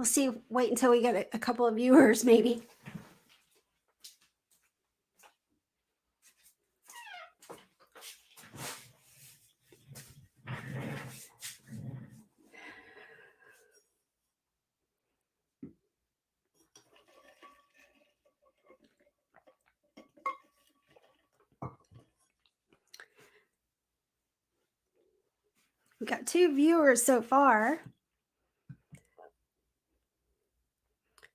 We'll see. Wait until we get a couple of viewers, maybe. We got 2 viewers so far.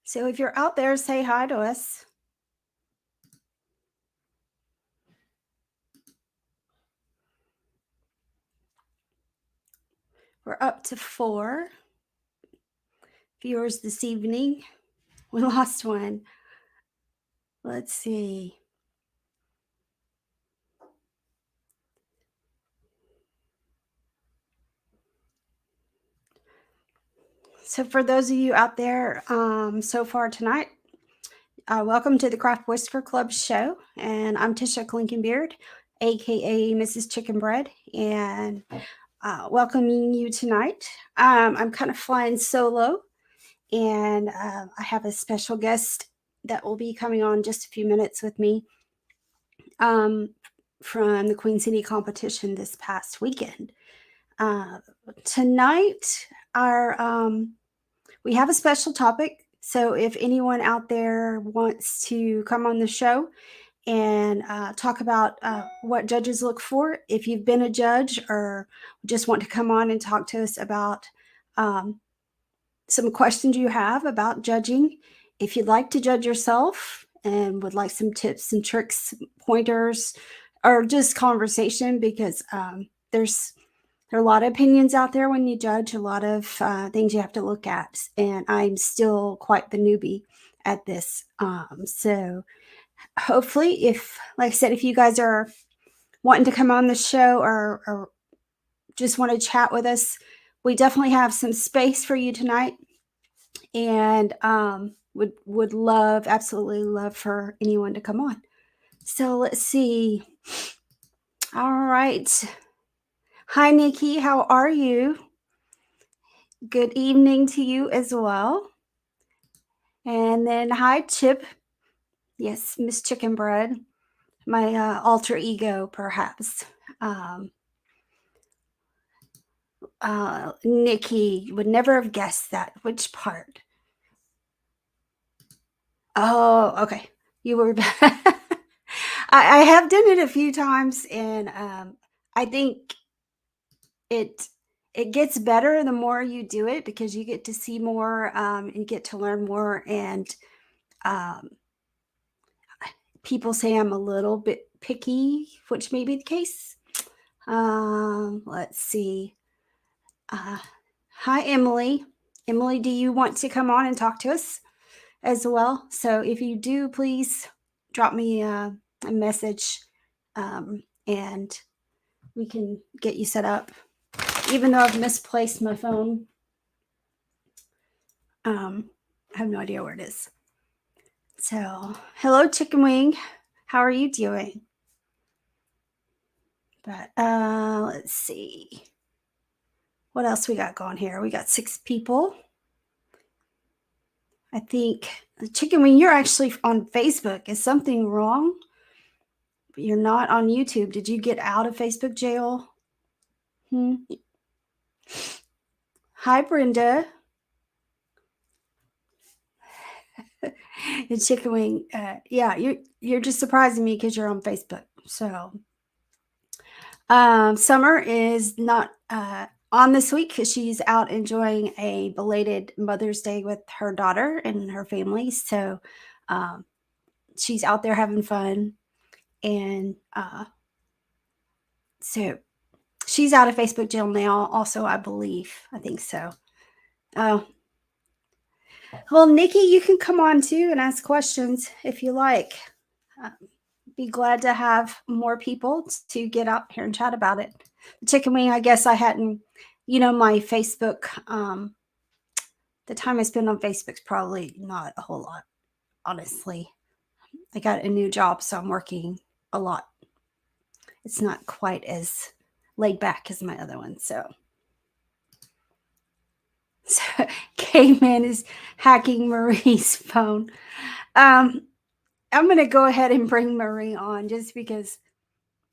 So if you're out there, say hi to us. We're up to 4 viewers this evening. We lost one. Let's see. So for those of you out there so far tonight, welcome to the Craft Whisker Club show. And I'm Tisha Clinkenbeard, aka Mrs. Chicken Bread, and welcoming you tonight. I'm kind of flying solo, and I have a special guest that will be coming on just a few minutes with me from the Queen City competition this past weekend. Tonight, we have a special topic. So if anyone out there wants to come on the show and talk about what judges look for, if you've been a judge or just want to come on and talk to us about some questions you have about judging, if you'd like to judge yourself and would like some tips and tricks, pointers, or just conversation, because there are a lot of opinions out there when you judge, a lot of things you have to look at, and I'm still quite the newbie at this. So hopefully, like I said, if you guys are wanting to come on the show or just want to chat with us, we definitely have some space for you tonight, and would love, absolutely love for anyone to come on. So let's see. All right. Hi, Nikki. How are you? Good evening to you as well. And then hi, Chip. Yes, Miss Chicken Bread, my alter ego, perhaps. Nikki would never have guessed that. Which part? Oh, okay. You were. I have done it a few times, and I think it gets better the more you do it, because you get to see more and get to learn more. And um, people say I'm a little bit picky, which may be the case. Let's see. Hi, Emily. Emily, do you want to come on and talk to us as well? So if you do, please drop me a message, and we can get you set up. Even though I've misplaced my phone, I have no idea where it is. So, hello, Chicken Wing. How are you doing? But let's see. What else we got going here? We got 6 people. I think, Chicken Wing, you're actually on Facebook. Is something wrong? But you're not on YouTube. Did you get out of Facebook jail? Hi, Brenda. And Chicken Wing, yeah, you're just surprising me because you're on Facebook. So, Summer is not on this week because she's out enjoying a belated Mother's Day with her daughter and her family. So, she's out there having fun, and so she's out of Facebook jail now. Also, I believe, I think so. Well, Nikki, you can come on too and ask questions if you like. Be glad to have more people to get out here and chat about it. Chicken Wing, I guess I hadn't, my Facebook, the time I spend on Facebook's probably not a whole lot, honestly. I got a new job, so I'm working a lot. It's not quite as laid back as my other one. So K-Man is hacking Marie's phone. I'm going to go ahead and bring Marie on just because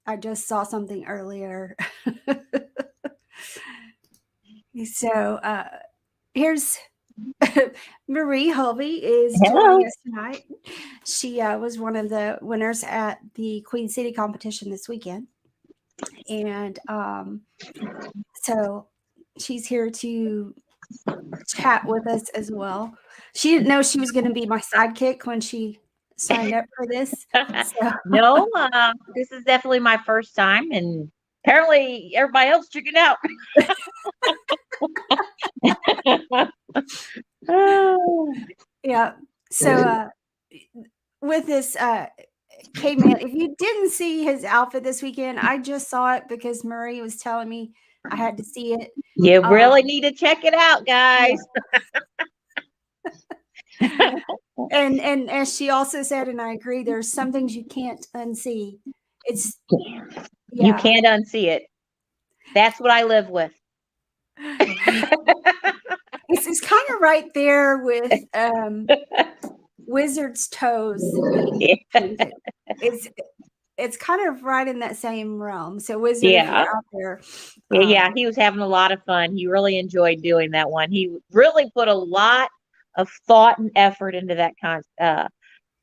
I just saw something earlier. So here's Marie Hulvey is Hello. joining us tonight. She was one of the winners at the Queen City competition this weekend. And so she's here to chat with us as well. She didn't know she was going to be my sidekick when she signed up for this. So. No, this is definitely my first time, and apparently everybody else chickened out. Yeah. So with this K-Man, if you didn't see his outfit this weekend, I just saw it because Marie was telling me I had to see it. You really need to check it out, guys. Yeah. And as she also said, and I agree, there's some things you can't unsee. It's You can't unsee it. That's what I live with. It's kind of right there with Wizard's toes being painted. It's kind of right in that same realm. So Wizard, if you're out there. Yeah, he was having a lot of fun. He really enjoyed doing that one. He really put a lot of thought and effort into that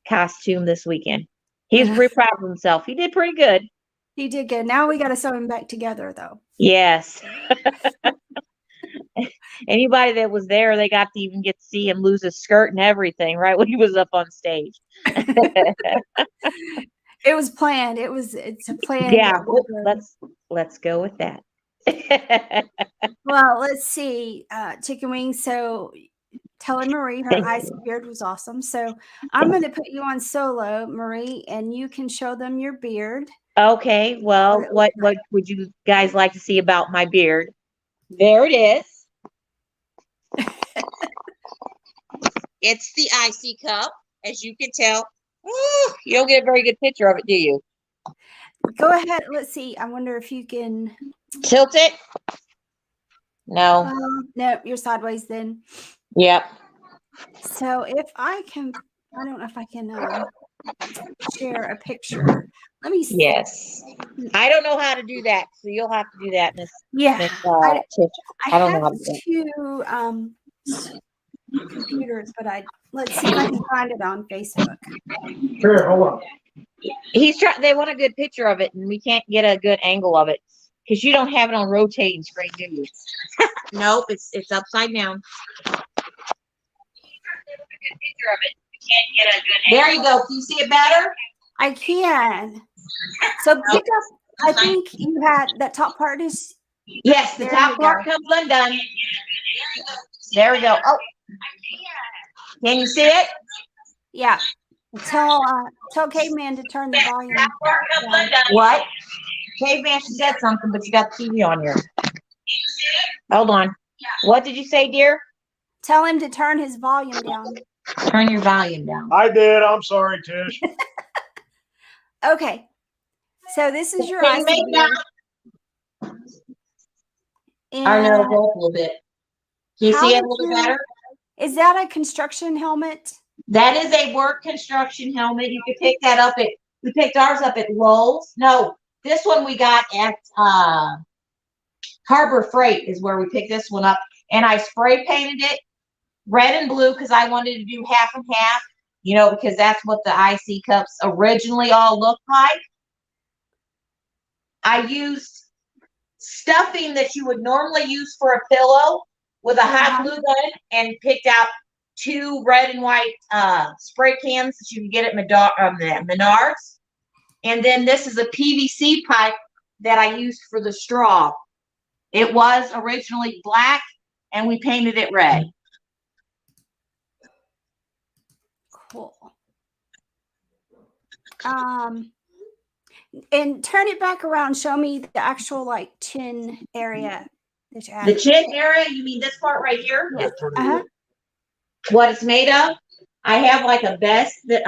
costume this weekend. He's pretty proud of himself. He did pretty good. He did good. Now we got to sew him back together, though. Yes. Anybody that was there, they got to even get to see him lose his skirt and everything, right, when he was up on stage. It was planned. It's a plan. Yeah, let's go with that. Well, let's see. Chicken wings. So telling Marie her icy beard was awesome. So I'm going to put you on solo, Marie, and you can show them your beard. Okay. Well, what would you guys like to see about my beard? There it is. It's the icy cup, as you can tell. Ooh, you don't get a very good picture of it, do you? Go ahead. Let's see. I wonder if you can tilt it. No. No, you're sideways then. Yep. So if I can, I don't know if I can share a picture. Let me see. Yes. I don't know how to do that, so you'll have to do that, Miss. Yeah. Miss, I don't know how to do two computers, but let's see if I can find it on Facebook. Sure, hold on. They want a good picture of it, and we can't get a good angle of it because you don't have it on rotating screen, do you? Nope, it's upside down. There you go. Can you see it better? I can. So pick up. I think you had that top part is. Yes, the top part comes undone. There we go. Oh, can you see it? Yeah. Tell Caveman to turn the volume down. What? Caveman, she said something, but you got the TV on here. Hold on. What did you say, dear? Tell him to turn his volume down. Turn your volume down. I did. I'm sorry, Tish. Okay. So this is your icy beard. I know, both a little bit. Can you see it a little better? Is that a construction helmet? That is a work construction helmet. You can pick that up we picked ours up at Lowe's. No, this one we got at Harbor Freight is where we picked this one up. And I spray painted it red and blue because I wanted to do half and half, because that's what the IC cups originally all looked like. I used stuffing that you would normally use for a pillow with a hot glue gun and picked out 2 red and white spray cans that you can get at Menards. And then this is a PVC pipe that I used for the straw. It was originally black and we painted it red. Cool. And turn it back around. Show me the actual chin area that you have. The chin area? You mean this part right here? Yes. What it's made of? I have like a base that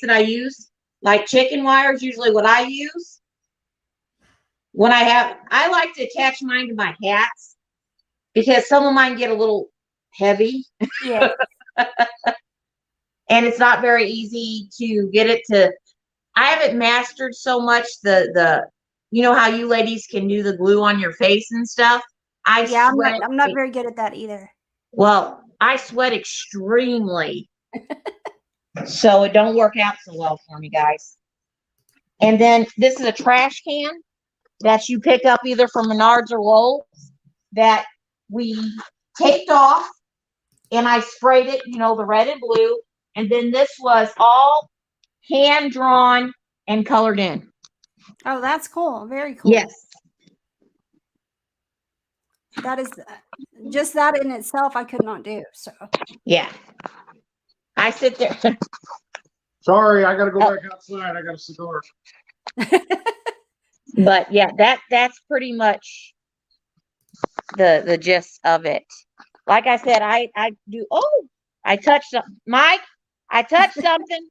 I use, like chicken wire is usually what I use. I like to attach mine to my hats because some of mine get a little heavy. Yeah. And it's not very easy to get it to. I haven't mastered so much you know how you ladies can do the glue on your face and stuff. I Yeah, sweat. I'm not very good at that either. Well, I sweat extremely, so it don't work out so well for me, guys. And then this is a trash can that you pick up either from Menards or Lowe's that we taped off, and I sprayed it, you know, the red and blue. And then this was all hand drawn and colored in. Oh, that's cool. Very cool. Yes. That is just that in itself I could not do. So Yeah. I sit there. Sorry, I gotta go back outside. I got a cigar. But yeah, that's pretty much the gist of it. Like I said, I do. Oh, I touched something. Mike, I touched something.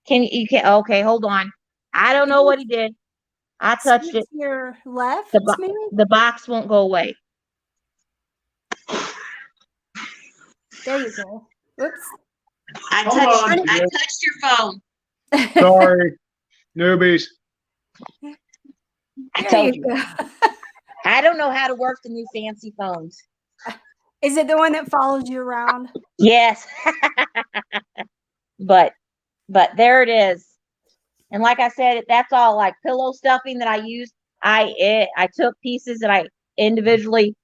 You can okay, hold on. I don't know what he did. I touched it. to your left, The, maybe? the box won't go away. There you go. Oops. I Hold on. touched your phone. Sorry, newbies. I There told you you. go. I don't know how to work the new fancy phones. Is it the one that follows you around? Yes. but there it is. And like I said, that's all like pillow stuffing that I used. I took pieces and I individually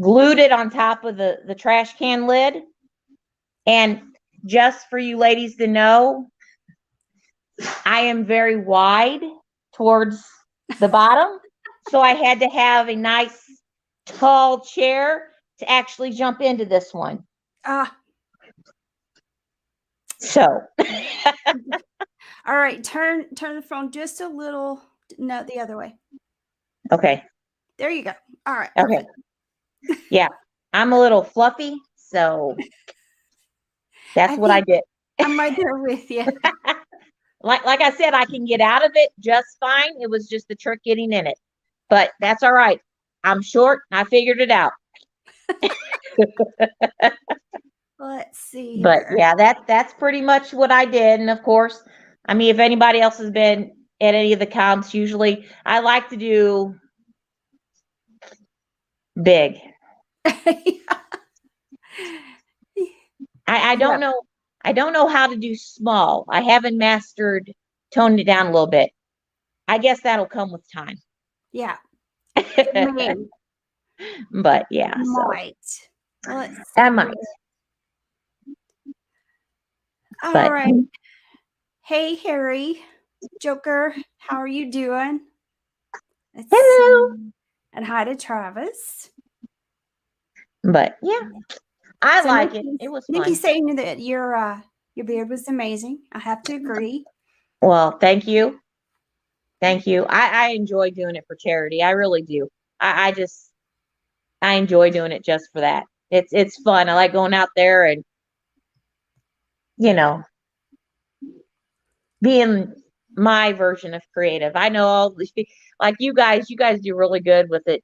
glued it on top of the trash can lid. And just for you ladies to know, I am very wide towards the bottom. So I had to have a nice tall chair to actually jump into this one. So all right, turn the phone just a little. No, the other way. okay. There you go. All right. Okay. Yeah. I'm a little fluffy, so that's what I did. I'm right there with you. Like I said, I can get out of it just fine. It was just the trick getting in it. But that's all right. I'm short. I figured it out. Let's see. But here. yeah, that's pretty much what I did. And of course, I mean, if anybody else has been at any of the comps, usually I like to do big. I don't know. I don't know how to do small. I haven't mastered toned it down a little bit. I guess that'll come with time. Yeah. But yeah, might. I might. All But right. Hey, Harry, Joker, how are you doing? hello. And hi to Travis. But yeah, I So like it. It was fun. Nikki's saying that your beard was amazing. I have to agree. Well, thank you. Thank you. I enjoy doing it for charity. I really do. I enjoy doing it just for that. It's fun. I like going out there and, you know, being my version of creative. I know all these people, like you guys do really good with it.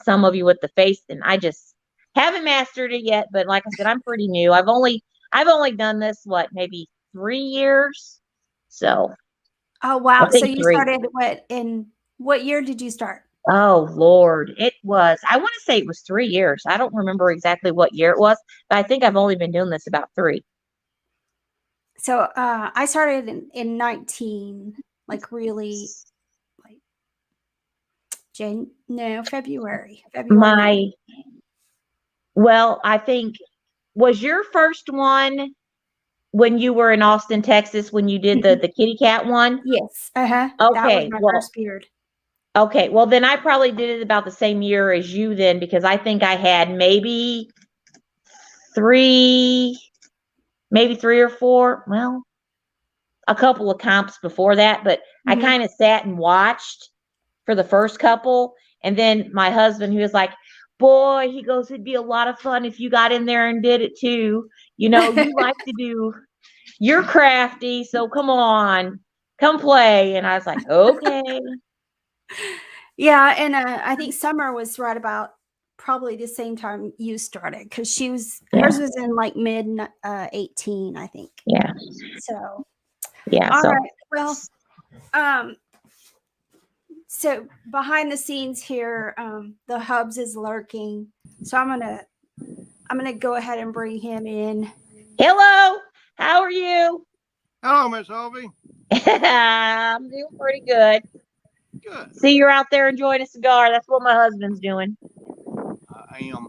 Some of you with the face, and I just haven't mastered it yet. But like I said, I'm pretty new. I've only done this, maybe 3 years. So. Oh, wow. So you 3. started what year did you start? Oh, Lord. I want to say it was 3 years. I don't remember exactly what year it was, but I think I've only been doing this about 3. So I started in 19, like really, like February. Well, I think, was your first one when you were in Austin, Texas, when you did the kitty cat one? Yes. That Okay. was my first beard. Okay. Well, then I probably did it about the same year as you then, because I think I had maybe 3 or 4. Well, a couple of comps before that, but I kind of sat and watched for the first couple. And then my husband, he was like, boy, he goes, it'd be a lot of fun if you got in there and did it too. You know, you like to do, you're crafty. So come on, come play. And I was like, okay. Yeah. And I think summer was right about probably the same time you started because hers was in like mid 18, I think. Yeah. So Yeah. all So right. Well, so behind the scenes here, the Hubs is lurking. So I'm gonna go ahead and bring him in. hello, how are you? Hello, Miss Hovey. I'm doing pretty good. Good. See, you're out there enjoying a cigar. That's what my husband's doing. I am.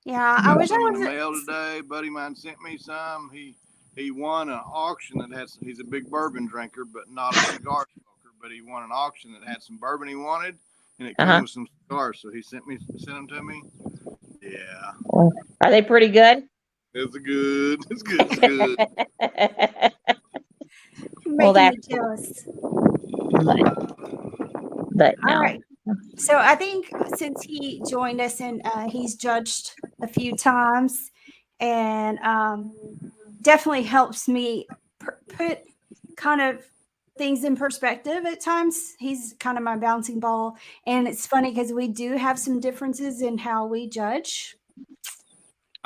Yeah, I Got wish I some in the wasn't. mail today. Buddy of mine sent me some. He won an auction that had he's a big bourbon drinker, but not a cigar smoker. But he won an auction that had some bourbon he wanted, and it came with some cigars. So he sent them to me. Yeah. Are they pretty good? It's good. It's good. It's good. Making me jealous. But no. All right. So I think since he joined us and he's judged a few times, and definitely helps me put kind of things in perspective at times. He's kind of my bouncing ball, and it's funny because we do have some differences in how we judge.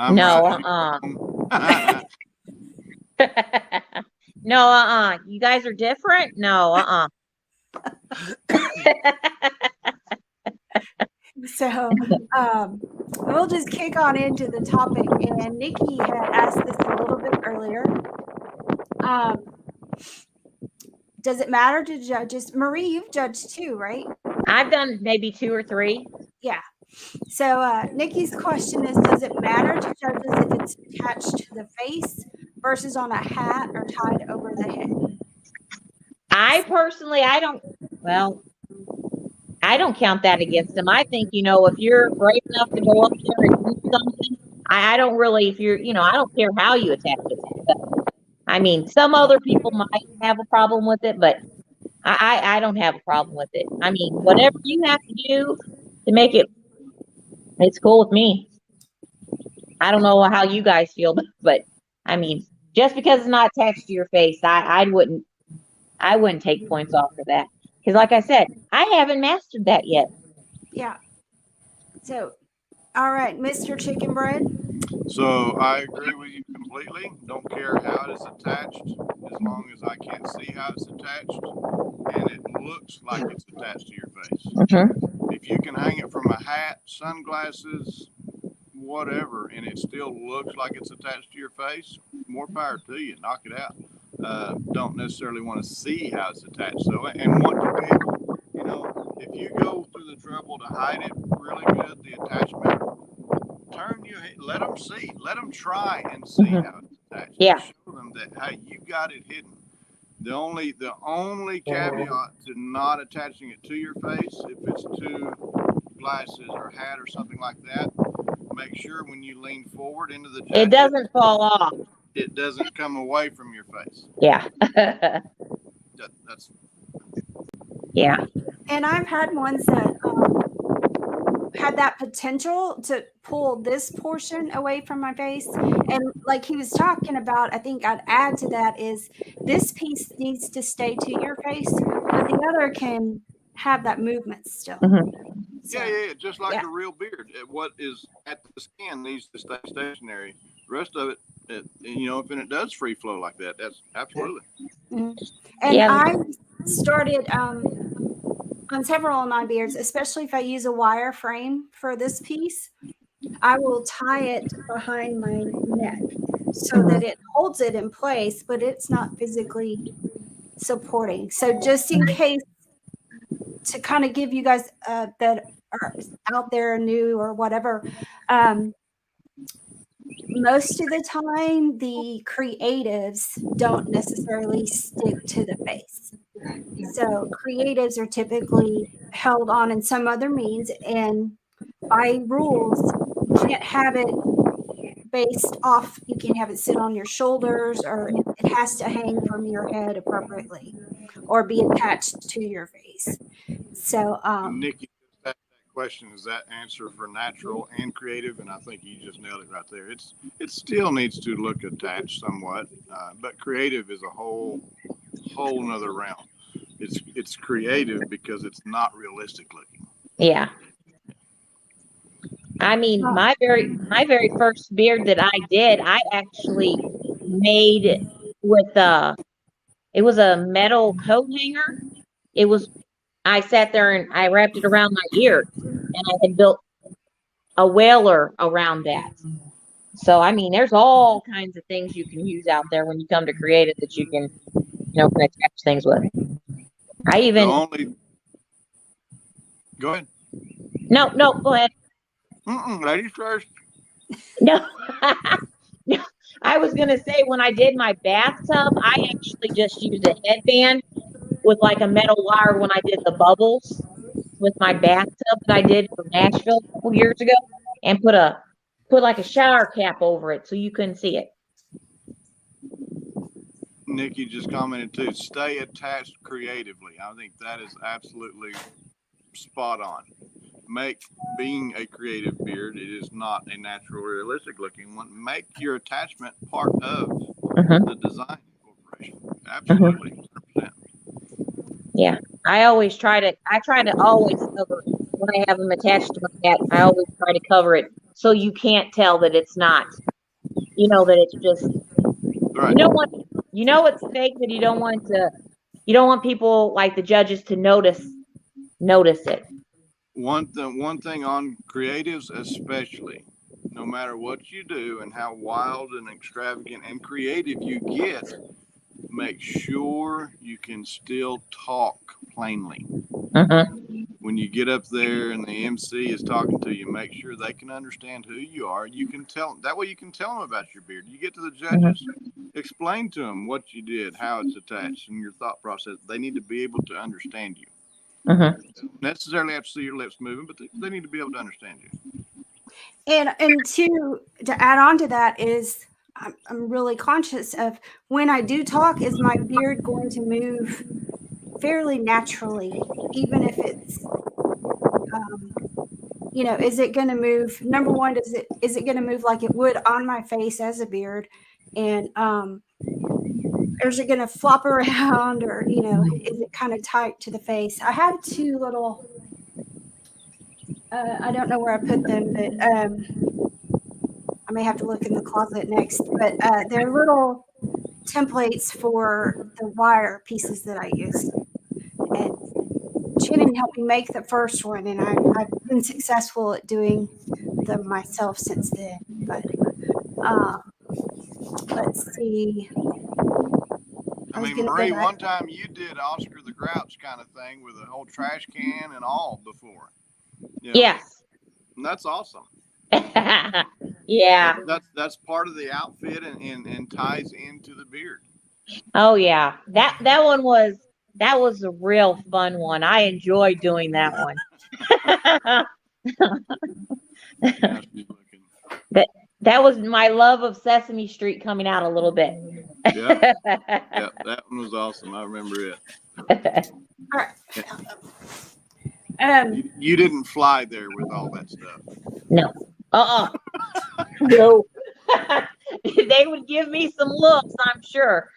No, no, you guys are different? No, So we'll just kick on into the topic. And Nikki had asked this a little bit earlier. Does it matter to judges? Marie, you've judged too, right? I've done maybe 2 or 3. Yeah. So Nikki's question is, does it matter to judges if it's attached to the face versus on a hat or tied over the head? I personally, I don't count that against them. I think, if you're brave enough to go up there and do something, I don't really, I don't care how you attach it. But, I mean, some other people might have a problem with it, but I don't have a problem with it. I mean, whatever you have to do to make it's cool with me. I don't know how you guys feel, but I mean, just because it's not attached to your face, I wouldn't take points off for that. Because like I said, I haven't mastered that yet. Yeah. So, all right, Mr. Chicken Bread. So I agree with you completely. Don't care how it is attached, as long as I can see how it's attached and it looks like it's attached to your face. Mm-hmm. If you can hang it from a hat, sunglasses, whatever, and it still looks like it's attached to your face, more power to you. Knock it out. Don't necessarily want to see how it's attached. So, and want to be able, if you go through the trouble to hide it really good, the attachment, turn your head, let them see, let them try and see how it's attached. Yeah. Show them that, hey, you got it hidden. The only caveat to not attaching it to your face, if it's to glasses or hat or something like that, make sure when you lean forward into the jacket, it doesn't fall off. It doesn't come away from your face. Yeah. That's. Yeah. And I've had ones that had that potential to pull this portion away from my face. And like he was talking about, I think I'd add to that is this piece needs to stay to your face, but the other can have that movement still. Mm-hmm. So, yeah. Just like a real beard. What is at the skin needs to stay stationary. The rest of it, if it does free flow like that, that's absolutely. Mm-hmm. And I started on several of my beards, especially if I use a wire frame for this piece, I will tie it behind my neck so that it holds it in place, but it's not physically supporting. So just in case, to kind of give you guys that are out there new or whatever, most of the time the creatives don't necessarily stick to the face. So creatives are typically held on in some other means, and by rules, you can't have it based off, you can't have it sit on your shoulders, or it has to hang from your head appropriately or be attached to your face. So Nikki, that question is that answer for natural and creative, and I think you just nailed it right there. It still needs to look attached somewhat, but creative is a whole nother realm. It's creative because it's not realistic looking. Yeah. I mean, Oh. my very first beard that I did, I actually made with it was a metal coat hanger. It was I sat there and I wrapped it around my ear, and I had built a whaler around that. So I mean, there's all kinds of things you can use out there when you come to creative that you can, can attach things with. I The even only, go ahead. no, go ahead. Ladies first. No. No, I was gonna say when I did my bathtub, I actually just used a headband with like a metal wire when I did the bubbles with my bathtub that I did for Nashville a couple years ago, and put like a shower cap over it so you couldn't see it. Nikki just commented too. Stay attached creatively. I think that is absolutely spot on. Being a creative beard, it is not a natural, realistic looking one. Make your attachment part of the design incorporation. Absolutely, 100%. Yeah, I try to always cover when I have them attached to my hat. I always try to cover it so you can't tell that it's not. That it's just Right. It's fake, that you don't want people like the judges to notice it. One thing on creatives, especially, no matter what you do and how wild and extravagant and creative you get, make sure you can still talk plainly. When you get up there and the MC is talking to you, make sure they can understand who you are. You can tell that way. You can tell them about your beard. You get to the judges, explain to them what you did, how it's attached, and your thought process. They need to be able to understand you. Don't necessarily have to see your lips moving, but they need to be able to understand you. And to add on to that is I'm really conscious of when I do talk, is my beard going to move fairly naturally, even if it's is it going to move? Number one, is it going to move like it would on my face as a beard, and or is it going to flop around, or is it kind of tight to the face? I have two little. I don't know where I put them, but I may have to look in the closet next. But they're little templates for the wire pieces that I use, and Shannon helped me make the first one, and I've been successful at doing them myself since then. But let's see. I mean, Marie, one time you did Oscar the Grouch kind of thing with a whole trash can and all before. Yes. And that's awesome. Yeah. That's part of the outfit and ties into the beard. Oh yeah. That one was a real fun one. I enjoyed doing that one. That was my love of Sesame Street coming out a little bit. Yeah, that one was awesome. I remember it. All right. You didn't fly there with all that stuff. No. No. They would give me some looks, I'm sure.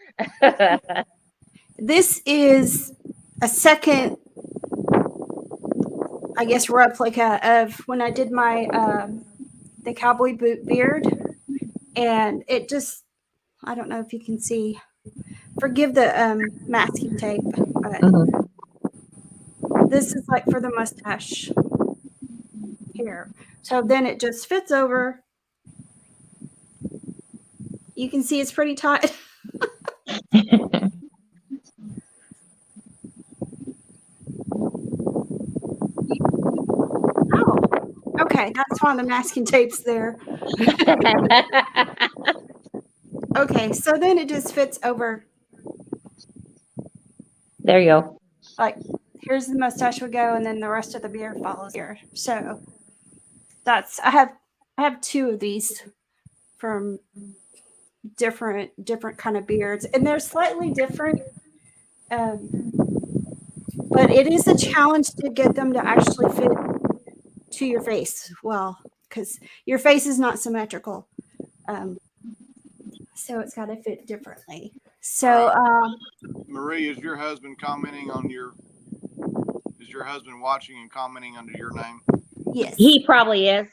This is a second, I guess, replica of when I did my the cowboy boot beard, and it just, I don't know if you can see. Forgive the masking tape, but this is like for the mustache here. So then it just fits over. You can see it's pretty tight. Oh, okay. That's why the masking tape's there. Okay, so then it just fits over. There you go. Like, here's the mustache would go, and then the rest of the beard follows here. So that's I have two of these from different kind of beards, and they're slightly different. But it is a challenge to get them to actually fit to your face well, because your face is not symmetrical. So it's got to fit differently. So, Marie, is your husband commenting on your your husband watching and commenting under your name? Yes. He probably is.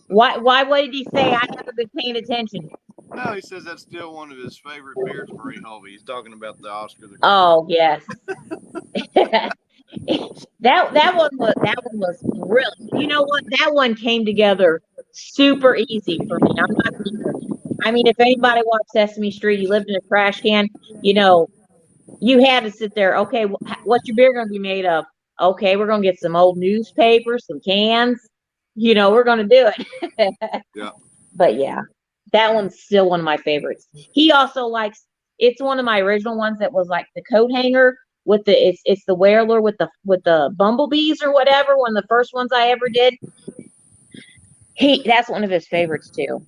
Why? What did he say? I haven't been paying attention. No, he says that's still one of his favorite beards, Marie Holvey. He's talking about the Oscar. Oh yes. that one was really. You know what? That one came together super easy for me. I'm not kidding. I mean, if anybody watched Sesame Street, you lived in a trash can. You know, you had to sit there. Okay, what's your beer going to be made of? Okay, we're going to get some old newspapers, some cans. You know, we're going to do it. Yeah. But yeah, that one's still one of my favorites. He also likes. It's one of my original ones that was like the coat hanger with the. It's the Whaler with the bumblebees or whatever. One of the first ones I ever did. That's one of his favorites too.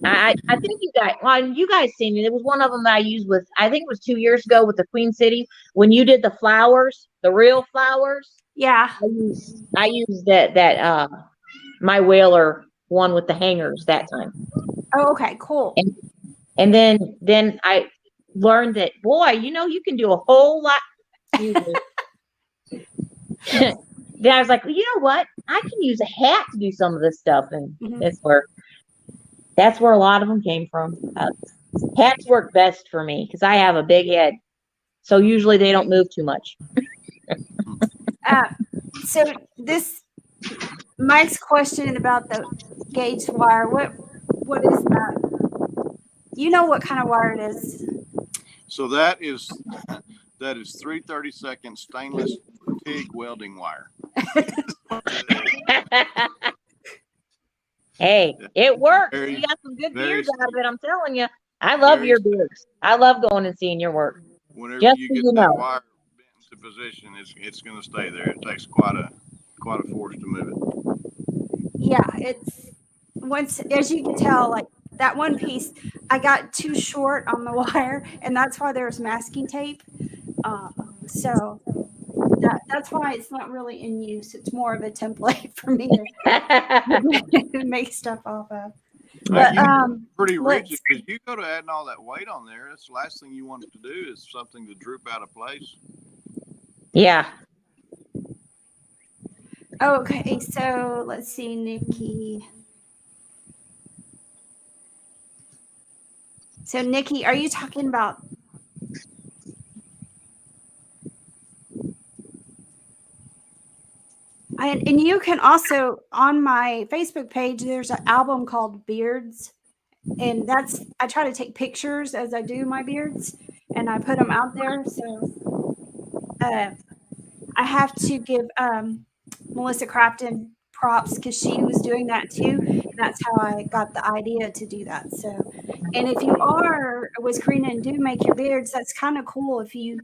I think you guys seen it. It was one of them that I used with, I think it was 2 years ago with the Queen City when you did the flowers, the real flowers. Yeah. I used that my Whaler one with the hangers that time. Oh, okay, cool. And then I learned that, boy, you can do a whole lot. Then I was like, well, you know what? I can use a hat to do some of this stuff, and that's where a lot of them came from. Hats work best for me because I have a big head, so usually they don't move too much. So Mike's question about the gauge wire. What is that? You know what kind of wire it is? So that is 3/32 stainless TIG welding wire. Hey, it works. You got some good beards out of it. I'm telling you. I love your beards. I love going and seeing your work. Whenever Just you so get you that know. wire bent into position, it's going to stay there. It takes quite a force to move it. Yeah, it's as you can tell, like that one piece, I got too short on the wire, and that's why there's masking tape. So that's why it's not really in use. It's more of a template for me to make stuff off of. But pretty rigid because you go to adding all that weight on there. That's the last thing you want it to do is something to droop out of place. Yeah. Okay, so let's see, Nikki. So Nikki, are you talking about? And you can also, on my Facebook page, there's an album called Beards. And I try to take pictures as I do my beards and I put them out there. So I have to give Melissa Crafton props because she was doing that too. And that's how I got the idea to do that. So, and if you are a Whiskerina and do make your beards, that's kind of cool if you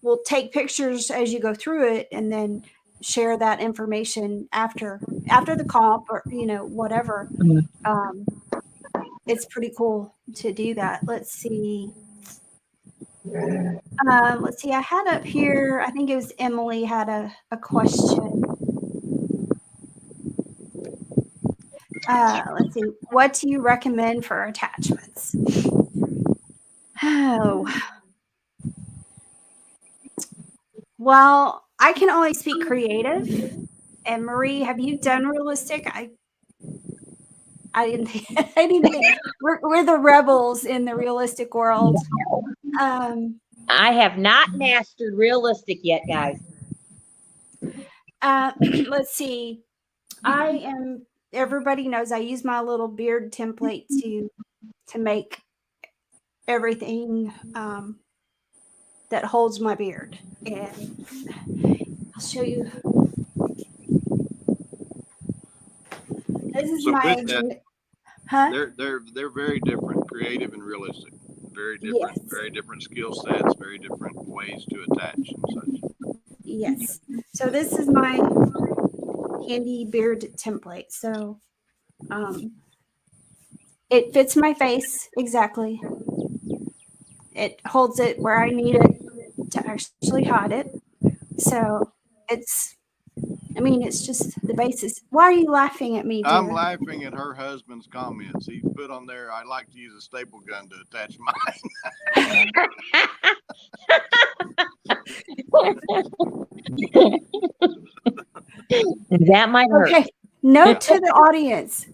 will take pictures as you go through it and then share that information after the comp or whatever. It's pretty cool to do that. Let's see. I had up here, I think it was Emily had a question. Let's see. What do you recommend for attachments? Oh. Well, I can only speak creative. And Marie, have you done realistic? I didn't think we're the rebels in the realistic world. I have not mastered realistic yet, guys. Let's see. Everybody knows I use my little beard template to make everything that holds my beard. And I'll show you. This is They're very different, creative and realistic. Very different, very different skill sets, very different ways to attach and such. Yes. So this is my handy beard template. So it fits my face exactly. It holds it where I need it to actually hide it. So it's just the basis. Why are you laughing at me, dear? I'm laughing at her husband's comments. He put on there, I like to use a staple gun to attach mine. That might hurt. Okay. Note to the audience: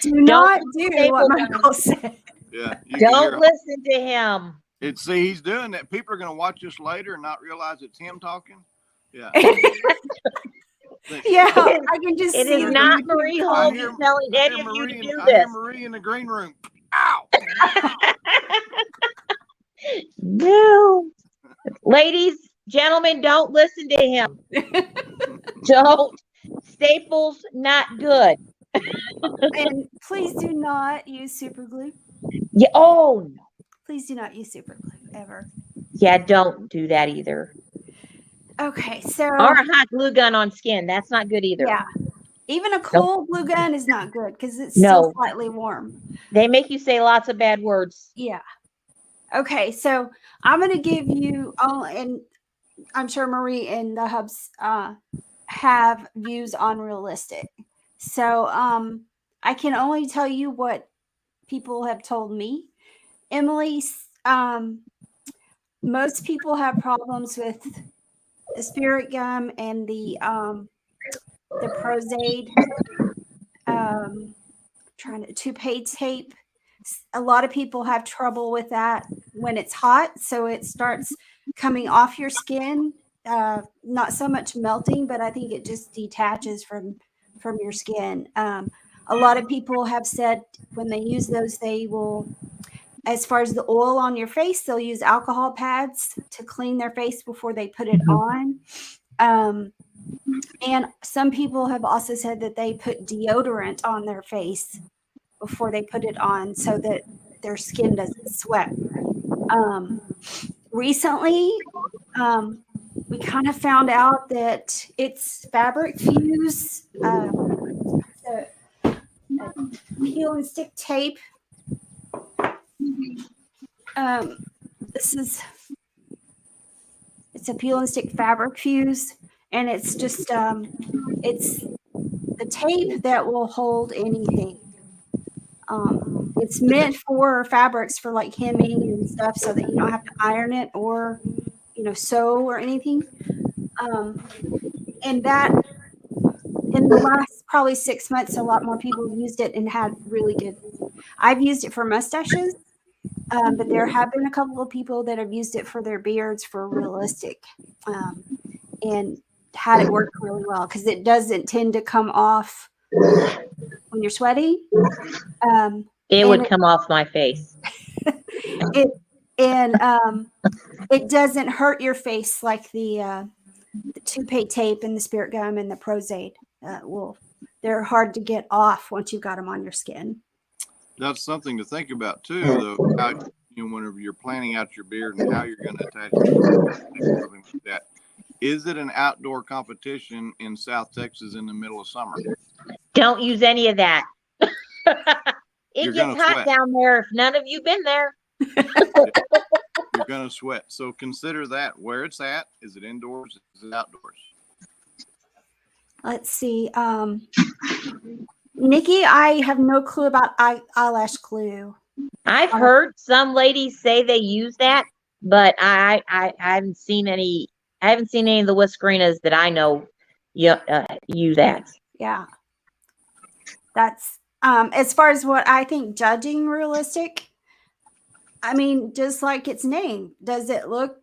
do not do staple what gun. Michael said. Yeah, you can Don't hear. listen to him. See, he's doing that. People are going to watch this later and not realize it's him talking. Yeah. Yeah, I can just It see is the not YouTube Marie comment. Holmes telling I any hear of you Marie to do I hear this. Marie in the green room. Ow! No. Ladies, gentlemen, don't listen to him. Don't. Staples, not good. And please do not use super glue. Yeah. Oh, no. Please do not use super glue ever. Yeah, don't do that either. Okay, so Or a hot glue gun on skin. That's not good either. yeah, even a cool glue gun is not good because it's No. still slightly warm. They make you say lots of bad words. Yeah. Okay, so I'm going to give you all, and I'm sure Marie and the hubs have views on realistic. So I can only tell you what people have told me. Emily, most people have problems with the spirit gum and the Prozaid trying to toupee tape. A lot of people have trouble with that when it's hot, so it starts coming off your skin. Not so much melting, but I think it just detaches from your skin. A lot of people have said when they use those, they will, as far as the oil on your face, they'll use alcohol pads to clean their face before they put it on. And some people have also said that they put deodorant on their face before they put it on so that their skin doesn't sweat. Recently, we kind of found out that it's fabric fuse, peel and stick tape. It's a peel and stick fabric fuse, and it's just it's the tape that will hold anything. It's meant for fabrics for like hemming and stuff so that you don't have to iron it or sew or anything. And that in the last probably 6 months, a lot more people have used it and had really good. I've used it for mustaches, but there have been a couple of people that have used it for their beards for realistic, and had it work really well because it doesn't tend to come off when you're sweaty. It would come off my face. It doesn't hurt your face like the toupee tape and the spirit gum and the Prozaid. They're hard to get off once you've got them on your skin. That's something to think about too, though. How, whenever you're planning out your beard and how you're going to attach it, something like that. Is it an outdoor competition in South Texas in the middle of summer? Don't use any of that. You're It gonna gets hot sweat. down there if none of you been there. You're going to sweat. So consider that. Where it's at. Is it indoors? Is it outdoors? Let's see. Nikki, I have no clue about eyelash glue. I've heard some ladies say they use that, but I haven't seen any. I haven't seen any of the Whiskerinas that I know use that. Yeah, that's as far as what I think judging realistic. I mean, just like its name, does it look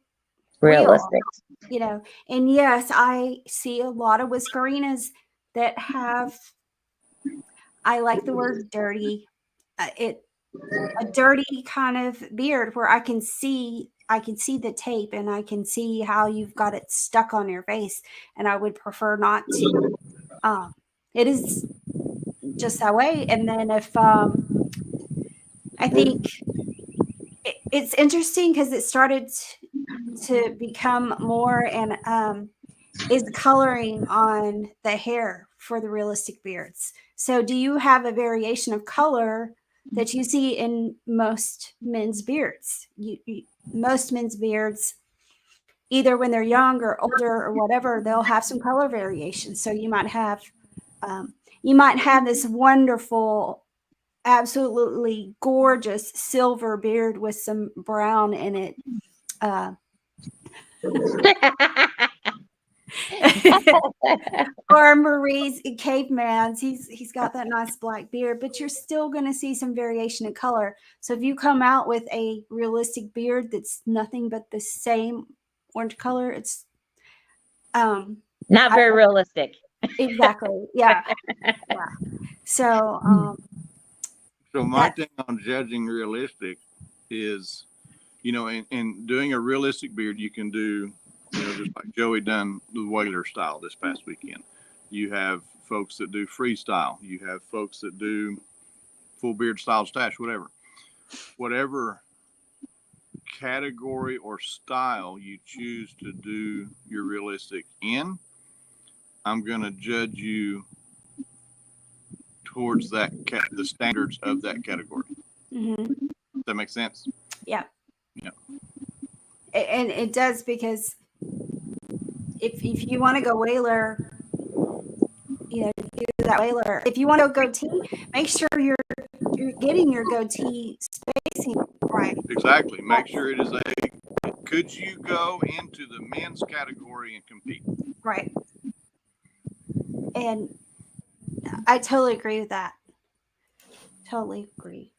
Realistic? Real? And yes, I see a lot of Whiskerinas that have. I like the word dirty. A dirty kind of beard where I can see the tape and I can see how you've got it stuck on your face, and I would prefer not to. It is just that way. And then if I think it's interesting because it started to become more and is coloring on the hair for the realistic beards. So do you have a variation of color that you see in most men's beards? Most men's beards, either when they're young or older or whatever, they'll have some color variation. So you might have this wonderful, absolutely gorgeous silver beard with some brown in it. or Marie's caveman's. He's got that nice black beard, but you're still going to see some variation in color. So if you come out with a realistic beard that's nothing but the same orange color, it's Not very realistic. exactly, yeah. So So my thing on judging realistic is, in doing a realistic beard, you can do, just like Joey done the Whaler style this past weekend. You have folks that do freestyle. You have folks that do full beard style stash, whatever category or style you choose to do your realistic in. I'm going to judge you towards the standards of that category. mm-hmm. Does that make sense? Yeah. Yeah. And it does, because if you want to go Whaler, do that Whaler. If you want to go goatee, make sure you're getting your goatee spacing right. Exactly. Make sure it is could you go into the men's category and compete? Right. And I totally agree with that. Totally agree.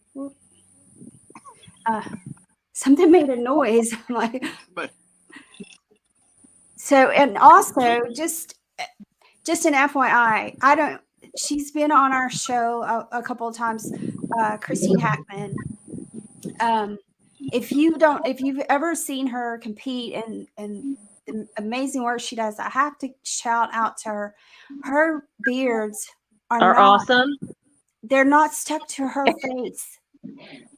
Something made a noise. I'm like, so, and also just an FYI, she's been on our show a couple of times, Christine Hackman. If you've ever seen her compete and the amazing work she does, I have to shout out to her. Her beards are awesome. They're not stuck to her face.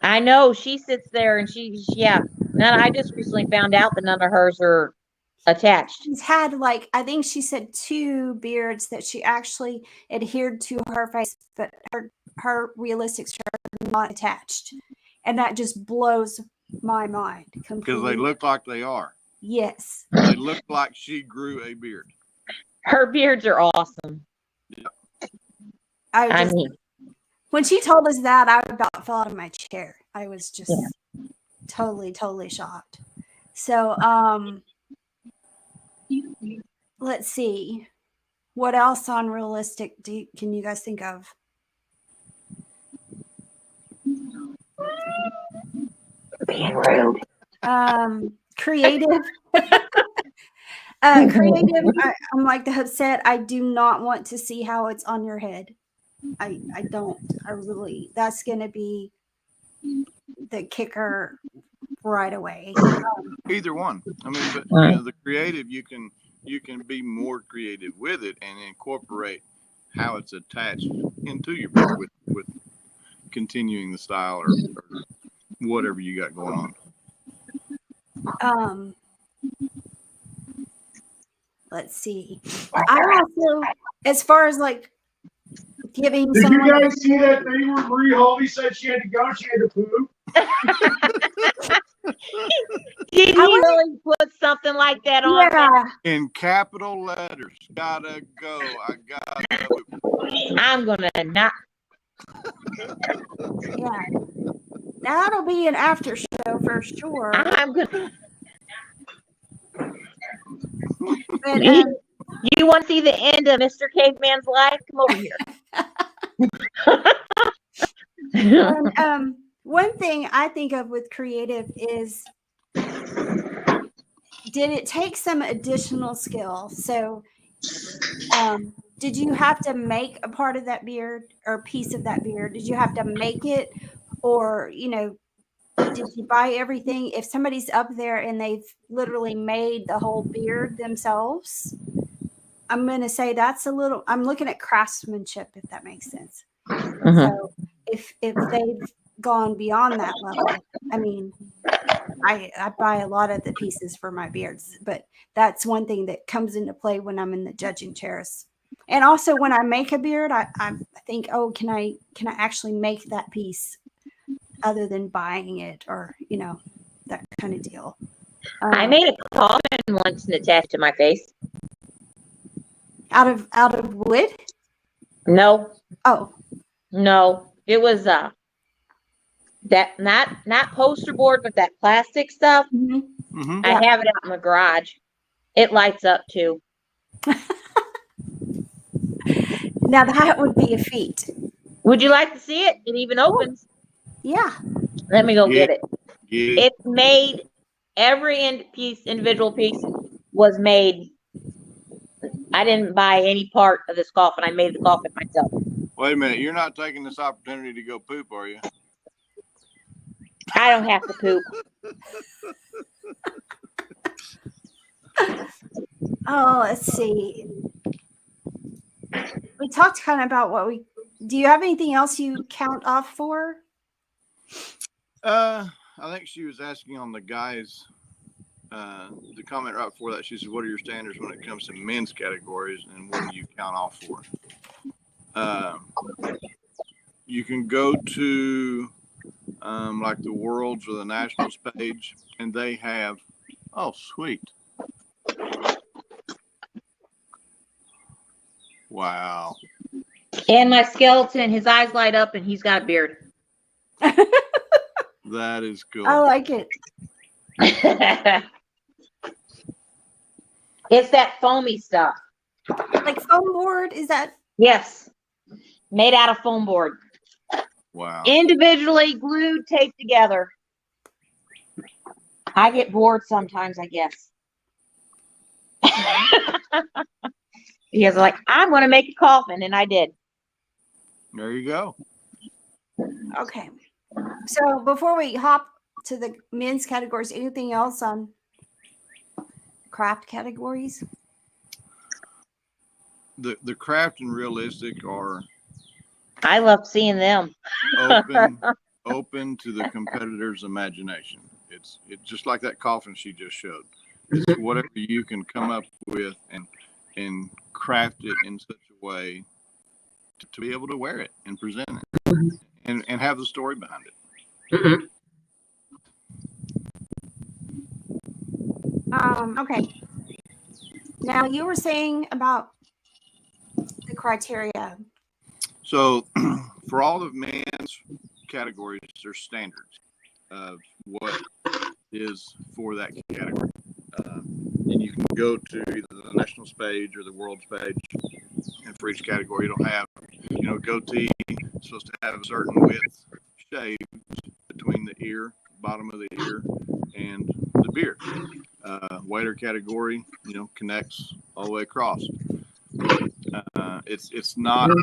I know, she sits there and I just recently found out that none of hers are attached. She's had, I think she said 2 beards that she actually adhered to her face, but her realistics are not attached. And that just blows my mind completely. Because they look like they are. Yes. They look like she grew a beard. Her beards are awesome. Yeah. I mean, when she told us that, I about fell out of my chair. I was just totally shocked. So, let's see. What else on realistic can you guys think of? Being rude. Creative. Creative. I'm like the upset. I do not want to see how it's on your head. I don't. I really. That's going to be the kicker right away. Either one. I mean, but the creative, you can be more creative with it and incorporate how it's attached into your beard with continuing the style or whatever you got going on. Let's see. I also, as far as giving Did someone. You guys see that thing where Marie Holly said she had to go? She had to poop. Did he really put something like that on? Yeah. In capital letters. Gotta go. I gotta go. I'm gonna not. Yeah. That'll be an after show for sure. I'm gonna. But, you want to see the end of Mr. Caveman's life? Come over here. And, one thing I think of with creative is, did it take some additional skill? So, did you have to make a part of that beard or a piece of that beard? Did you have to make it, or did you buy everything? If somebody's up there and they've literally made the whole beard themselves, I'm going to say I'm looking at craftsmanship, if that makes sense. Mm-hmm. So if they've gone beyond that level, I mean, I buy a lot of the pieces for my beards, but that's one thing that comes into play when I'm in the judging chairs. And also when I make a beard, I think, oh, can I actually make that piece other than buying it, or, that kind of deal. I made a coffin once and attached to my face. Out of wood? No. Oh. No. It was that not poster board, but that plastic stuff. Mm-hmm. Mm-hmm. I have it out in the garage. It lights up too. Now that would be a feat. Would you like to see it? It even opens. Yeah. Let me go Yeah. get it. Get it. It's made, every individual piece was made. I didn't buy any part of this coffin. I made the coffin myself. Wait a minute. You're not taking this opportunity to go poop, are you? I don't have to poop. Oh, let's see. We talked kind of about what we. Do you have anything else you count off for? I think she was asking on the guys. The comment right before that, she said, "What are your standards when it comes to men's categories, and what do you count off for?" You can go to like the Worlds or the Nationals page, and they have. Oh, sweet! Wow, And my skeleton, his eyes light up, and he's got a beard. that is cool. I like it. It's that foamy stuff. Like foam board, is that? Yes. Made out of foam board. Wow. Individually glued, taped together. I get bored sometimes, I guess. Because like, I'm going to make a coffin, and I did. There you go. Okay. So before we hop to the men's categories, anything else on craft categories? The craft and realistic are I love seeing them. open to the competitor's imagination. It's just like that coffin she just showed. It's whatever you can come up with and craft it in such a way to be able to wear it and present it and have the story behind it. Okay. Now you were saying about the criteria. So for all of men's categories, there's standards of what is for that category. And you can go to either the Nationals page or the World's page. And for each category, it'll have, goatee supposed to have a certain width shaved between the ear, bottom of the ear, and the beard. Waiter category, connects all the way across. It's not a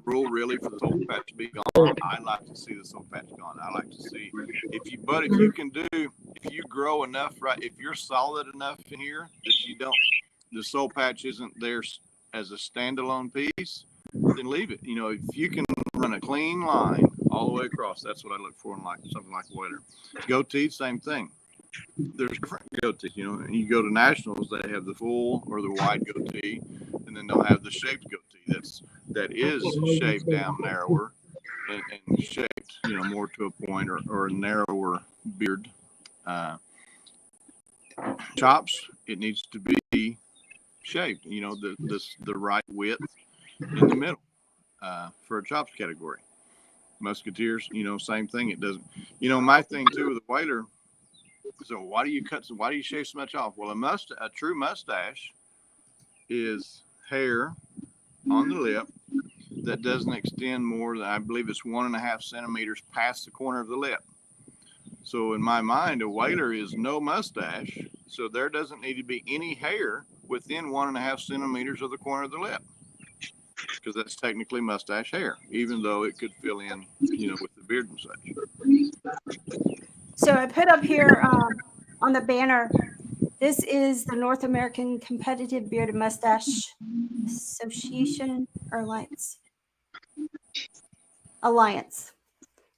rule really for the soul patch to be gone. I like to see the soul patch gone. I like to see if you grow enough, right? If you're solid enough in here that the soul patch isn't there as a standalone piece, then leave it. If you can run a clean line all the way across, that's what I look for in something like waiter. Goatee, same thing. There's different goatees, and you go to Nationals, they have the full or the wide goatee, and then they'll have the shaped goatee that is shaved down narrower and shaped, more to a point or a narrower beard. Chops, it needs to be shaved, the right width in the middle for a chops category. Musketeers, same thing. It doesn't, my thing too with the waiter. So why do you shave so much off? Well, a true mustache is hair on the lip that doesn't extend more than, I believe it's 1.5 centimeters past the corner of the lip. So in my mind, a waiter is no mustache. So there doesn't need to be any hair within 1.5 centimeters of the corner of the lip, because that's technically mustache hair, even though it could fill in, with the beard and such. So I put up here on the banner, this is the North American Competitive Beard and Mustache Association or Alliance.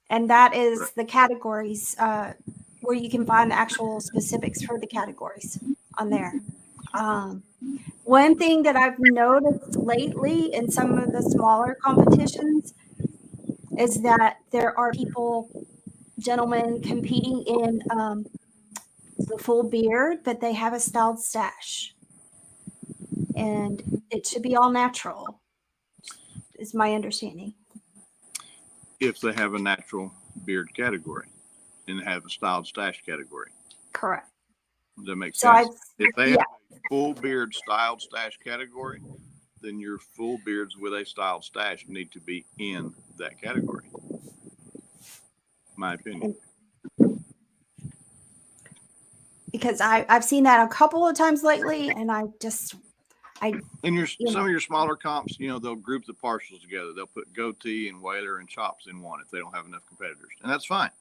And that is the categories where you can find the actual specifics for the categories on there. One thing that I've noticed lately in some of the smaller competitions is that there are gentlemen competing in the full beard, but they have a styled stash. And it should be all natural, is my understanding. If they have a natural beard category and have a styled stash category. Correct. Does that make So sense? If they have a full beard styled stash category, then your full beards with a styled stash need to be in that category. My opinion. Because I've seen that a couple of times lately, and I And you some know. of your smaller comps, they'll group the partials together. They'll put goatee and whaler and chops in one if they don't have enough competitors, and that's fine.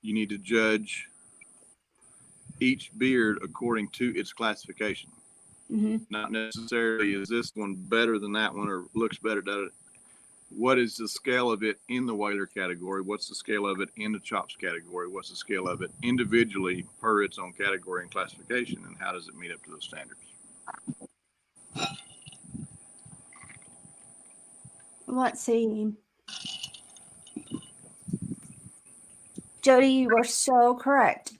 You need to judge each beard according to its classification. Not necessarily is this one better than that one or looks better. What is the scale of it in the whaler category? What's the scale of it in the chops category? What's the scale of it individually per its own category and classification? And how does it meet up to those standards? Let's see. Jody, you were so correct.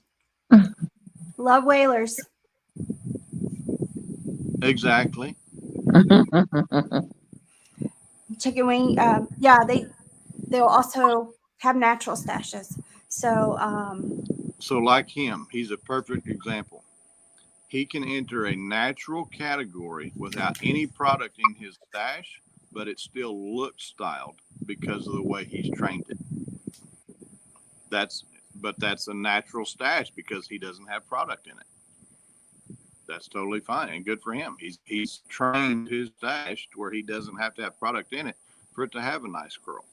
Love whalers. Exactly. Chicken wing. Yeah, they'll also have natural stashes. So So like him, he's a perfect example. He can enter a natural category without any product in his stash, but it still looks styled because of the way he's trained it. That's a natural stash because he doesn't have product in it. That's totally fine and good for him. He's trained his stash to where he doesn't have to have product in it for it to have a nice curl.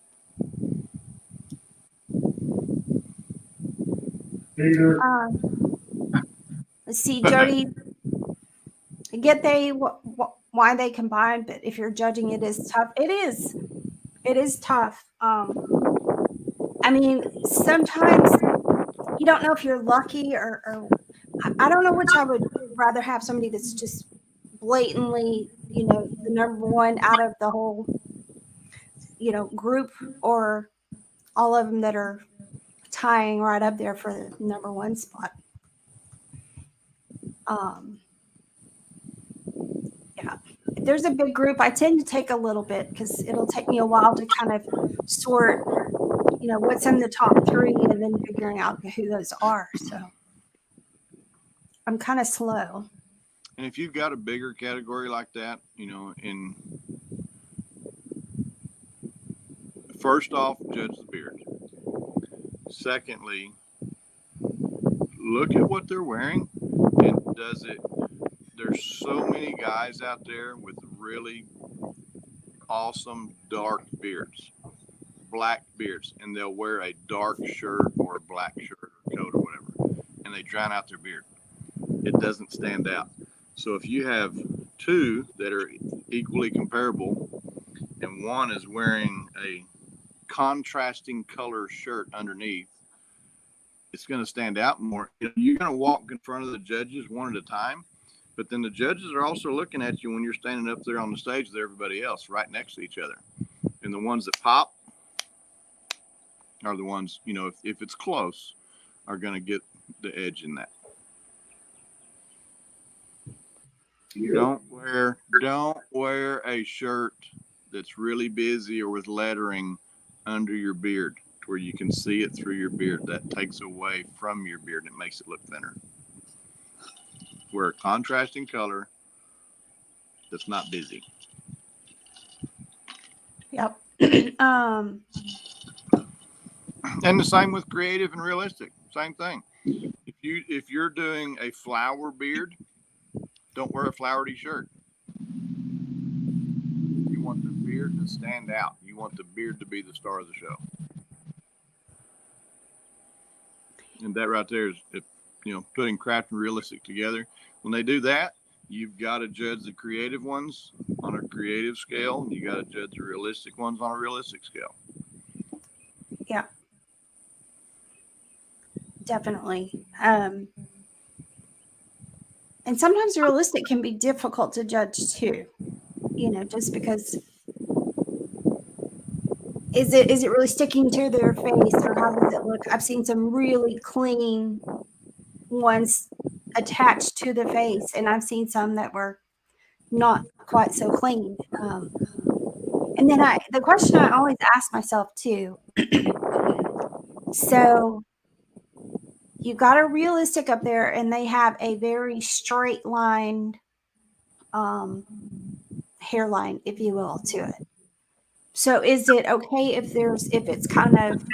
let's see, Jody. I get why they combine, but if you're judging it as tough, it is tough. I mean, sometimes you don't know if you're lucky or I don't know which I would rather have, somebody that's just blatantly, the number one out of the whole, group, or all of them that are tying right up there for the number one spot. Yeah. If there's a big group, I tend to take a little bit because it'll take me a while to kind of sort, what's in the top three and then figuring out who those are. So I'm kind of slow. And if you've got a bigger category like that, first off, judge the beard. Secondly, look at what they're wearing and there's so many guys out there with really awesome dark beards, black beards, and they'll wear a dark shirt or a black shirt or coat or whatever, and they drown out their beard. It doesn't stand out. So if you have two that are equally comparable and one is wearing a contrasting color shirt underneath, it's going to stand out more. You're going to walk in front of the judges one at a time, but then the judges are also looking at you when you're standing up there on the stage with everybody else right next to each other. And the ones that pop are the ones, if it's close, are going to get the edge in that. Don't wear a shirt that's really busy or with lettering under your beard to where you can see it through your beard. That takes away from your beard and it makes it look thinner. Wear a contrasting color that's not busy. Yep. And the same with creative and realistic. Same thing. If you're doing a flower beard, don't wear a flowery shirt. You want the beard to stand out. You want the beard to be the star of the show. And that right there is, putting craft and realistic together. When they do that, you've got to judge the creative ones on a creative scale. And you got to judge the realistic ones on a realistic scale. Yeah. Definitely. And sometimes realistic can be difficult to judge too, just because is it really sticking to their face, or how does it look? I've seen some really clean ones attached to the face, and I've seen some that were not quite so clean. And then the question I always ask myself too, so you got a realistic up there and they have a very straight line hairline, if you will, to it. So is it okay if it's kind of,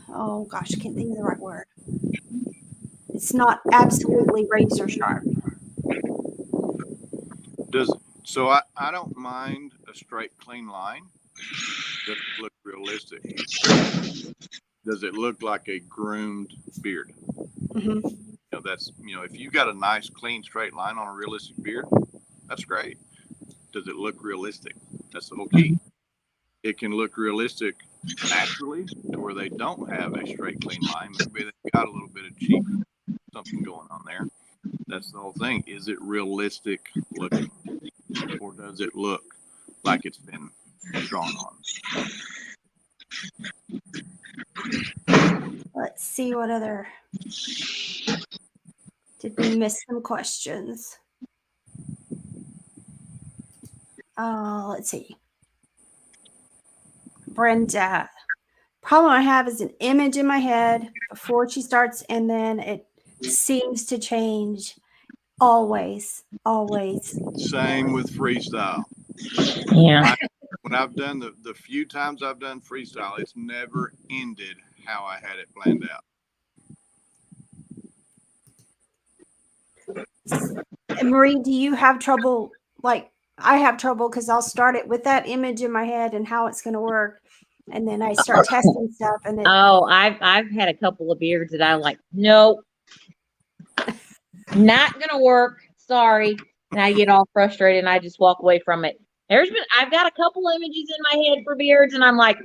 oh gosh, I can't think of the right word. It's not absolutely razor sharp. So I don't mind a straight, clean line. Does it look realistic? Does it look like a groomed beard? Mm-hmm. If you got a nice, clean, straight line on a realistic beard, that's great. Does it look realistic? That's the whole key. It can look realistic naturally to where they don't have a straight, clean line. Maybe they've got a little bit of cheek, something going on there. That's the whole thing. Is it realistic looking? Or does it look like it's been drawn on? Let's see what other. Did we miss some questions? Let's see. Brenda. Problem I have is an image in my head before she starts, and then it seems to change always. Same with freestyle. Yeah. When I've done the few times I've done freestyle, it's never ended how I had it planned out. And Marie, do you have trouble? Like I have trouble because I'll start it with that image in my head and how it's going to work, and then I start testing stuff, and then Oh, I've had a couple of beards that I'm like, nope, not gonna work. Sorry. And I get all frustrated and I just walk away from it. I've got a couple images in my head for beards, and I'm like,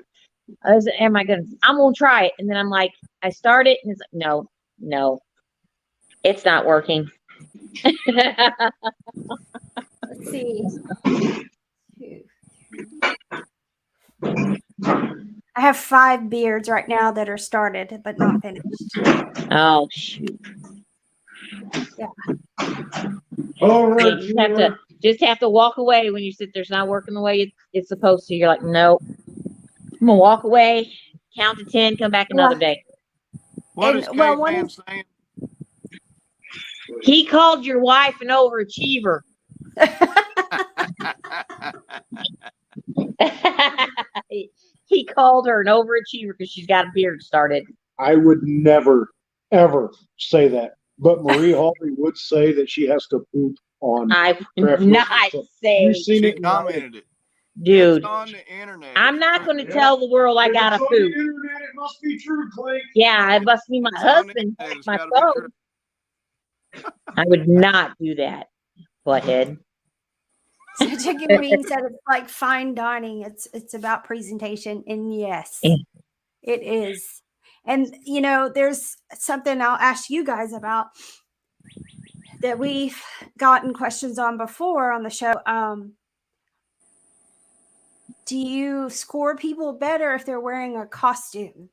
I'm gonna try it. And then I'm like, I start it and it's like, no, it's not working. let's see. I have 5 beards right now that are started but not finished. Oh shoot. All right. You just have to walk away when you sit there's not working the way it's supposed to. You're like, nope. I'm gonna walk away, count to 10, come back another day. What And, is well, Caveman saying? He called your wife an overachiever. He called her an overachiever because she's got a beard started. I would never, ever say that. But Marie Hawley would say that she has to poop on. I would Craft not Whisker. say, You've seen She it. commented it. dude. It's on the internet. I'm not going to tell the world I If got it's a on the poop. internet, it must be true, Clay. Yeah, it must be my It's on the husband. internet. It's My gotta be phone. true. I would not do that, butthead. So Chicken Wing said it's like fine dining. It's about presentation, and yes, Yeah. it is. And there's something I'll ask you guys about that we've gotten questions on before on the show. Do you score people better if they're wearing a costume?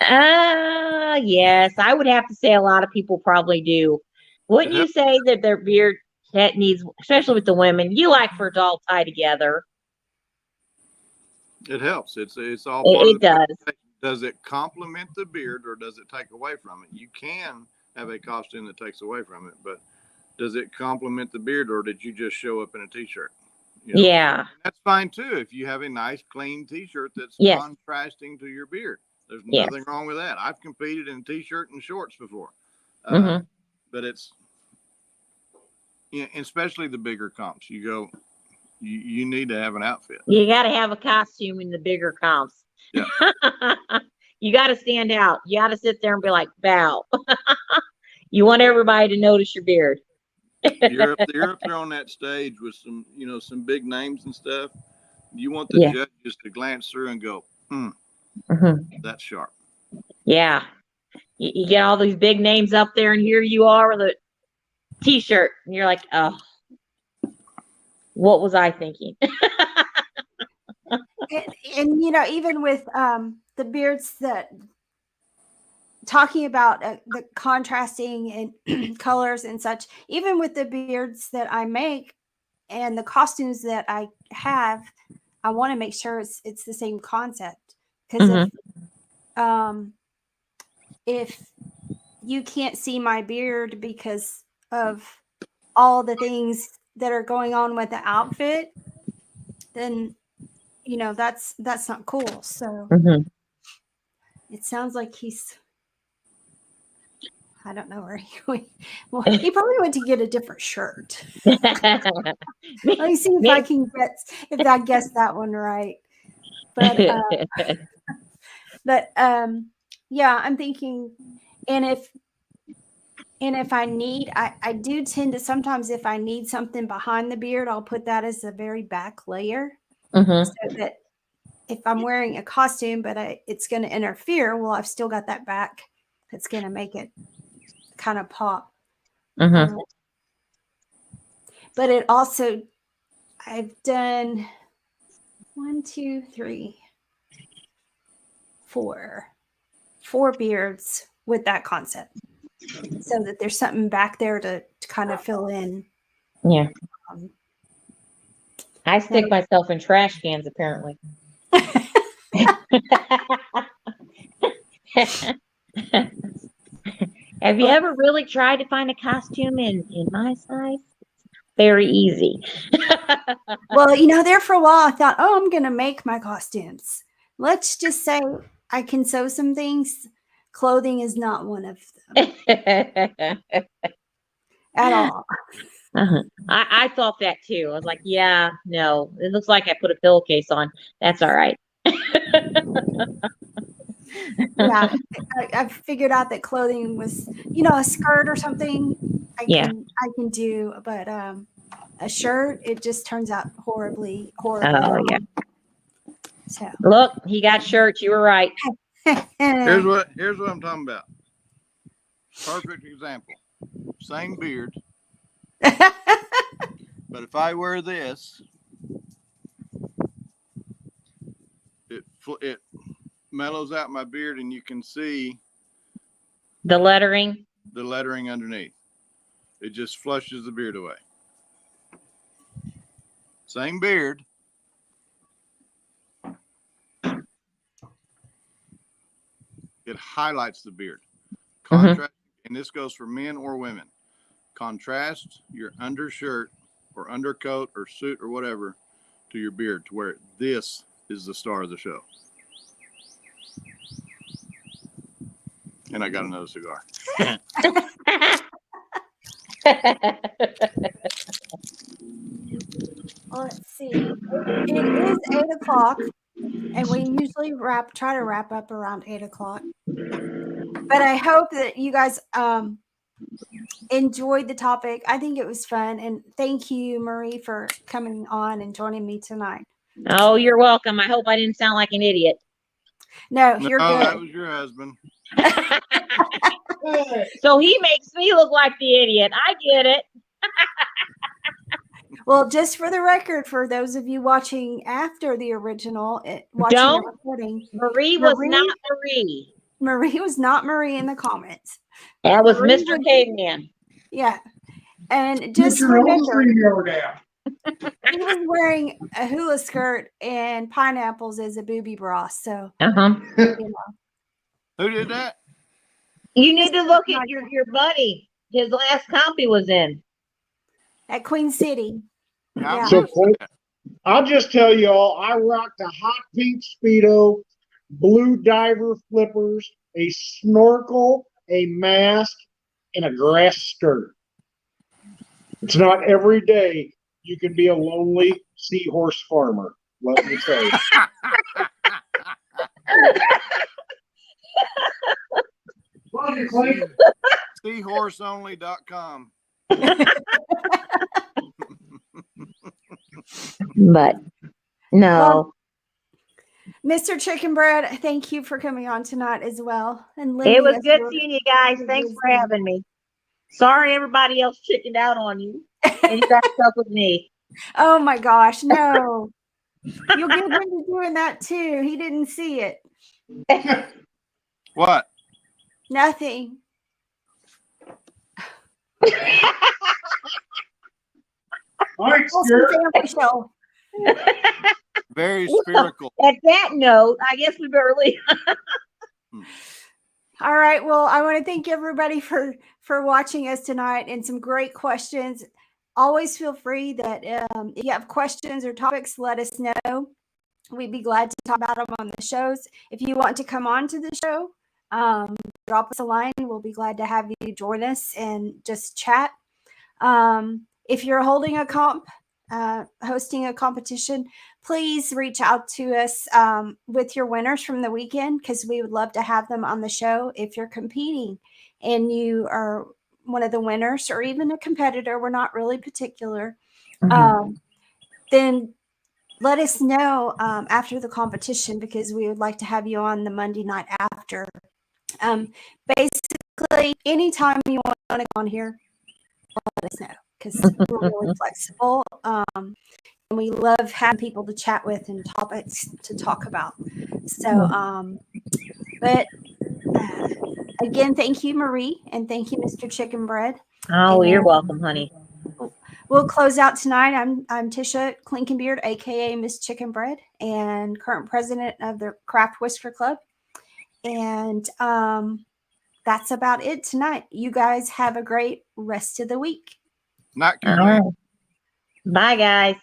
Yes, I would have to say a lot of people probably do. Wouldn't you say that their beard that needs, especially with the women, you like for it to all tie together? It helps. It's all part It of the does. presentation. Does it complement the beard or does it take away from it? You can have a costume that takes away from it, but does it complement the beard or did you just show up in a t-shirt? Yeah. That's fine too. If you have a nice clean t-shirt that's Yes. contrasting to your beard, there's Yes. nothing wrong with that. I've competed in t-shirt and shorts before, Mhm. but it's especially the bigger comps. You need to have an outfit. You got to have a costume in the bigger comps. Yeah. You got to stand out. You got to sit there and be like, bow. You want everybody to notice your beard. You're up there on that stage with some big names and stuff. You want the Yeah. judges to glance through and go, Mhm. that's sharp. Yeah. You get all these big names up there, and here you are with a t-shirt, and you're like, oh, what was I thinking? And even with the beards that talking about the contrasting and colors and such, even with the beards that I make and the costumes that I have, I want to make sure it's the same concept, because if you can't see my beard because of all the things that are going on with the outfit, then that's not cool. So Mhm. it sounds like I don't know where he went. Well, he probably went to get a different shirt. Let me see if I can guess that one right. But yeah, I'm thinking, and if I need, I do tend to sometimes, if I need something behind the beard, I'll put that as the very back layer, Mhm. so that if I'm wearing a costume, but it's going to interfere, well, I've still got that back that's going to make it kind of pop. Mhm. But it also, I've done 1, 2, 3, 4 beards with that concept, so that there's something back there to kind of fill in. Yeah. Um, I stick myself in trash cans, apparently. Have you ever really tried to find a costume in my size? Very easy. Well, there for a while, I thought, oh, I'm going to make my costumes. Let's just say I can sew some things. Clothing is not one of them at all. Uh-huh. I thought that too. I was like, yeah, no, it looks like I put a pillowcase on. That's all right. Yeah, I figured out that clothing was, a skirt or something I Yeah. can do, but a shirt, it just turns out horribly Oh, wrong. yeah. So Look, he got shirts. You were right. Here's what I'm talking about. Perfect example. Same beard, but if I wear this, it mellows out my beard, and you can see The lettering. the lettering underneath. It just flushes the beard away. Same beard. It highlights the beard. Contrast, and this goes for men or women. Contrast your undershirt or undercoat or suit or whatever to your beard, to where this is the star of the show. And I got another cigar. Let's see. It is 8:00, and we usually try to wrap up around 8:00. But I hope that you guys enjoyed the topic. I think it was fun, and thank you, Marie, for coming on and joining me tonight. Oh, you're welcome. I hope I didn't sound like an idiot. No, No, you're good. that was your husband. So he makes me look like the idiot. I get it. Well, just for the record, for those of you watching after the original, watching the Don't. recording, Marie was not Marie. Marie was not Marie in the comments. That was Marie Mr. Caveman. Yeah. And just remember, he was wearing a hula skirt and pineapples as a booby bra. So, Uh-huh. Who did that? You need to look at your buddy. His last comp he was in. At Queen City. How Yeah. So I'll just tell you all, I rocked a hot pink Speedo, blue diver flippers, a snorkel, a mask, and a grass skirt. It's not every day you can be a lonely seahorse farmer, let me tell you. Seahorseonly.com. But no. Well, Mr. Chicken Bread, thank you for coming on tonight as well. And It was good seeing you guys. Thanks for having me. Sorry everybody else chickened out on you. And you got stuck with me. Oh my gosh, no. You'll get him to doing that too. He didn't see it. What? Nothing. Family show. Very spherical. At that note, I guess we better leave. All right. Well, I want to thank everybody for watching us tonight and some great questions. always feel free that if you have questions or topics, let us know. We'd be glad to talk about them on the shows. If you want to come on to the show, drop us a line. We'll be glad to have you join us and just chat. If you're holding a hosting a competition, please reach out to us with your winners from the weekend, because we would love to have them on the show. If you're competing and you are one of the winners or even a competitor, we're not really particular, then let us know after the competition, because we would like to have you on the Monday night after. Basically, anytime you want to go on here, let us know, because we're really flexible. And we love having people to chat with and topics to talk about. So, but again, thank you, Marie, and thank you, Mr. Chicken Bread. Oh, And you're welcome, honey. we'll close out tonight. I'm Tisha Klinkenbeard, aka Miss Chicken Bread, and current president of the Craft Whisker Club. And that's about it tonight. You guys have a great rest of the week. Not All Kathleen. right. Bye, guys.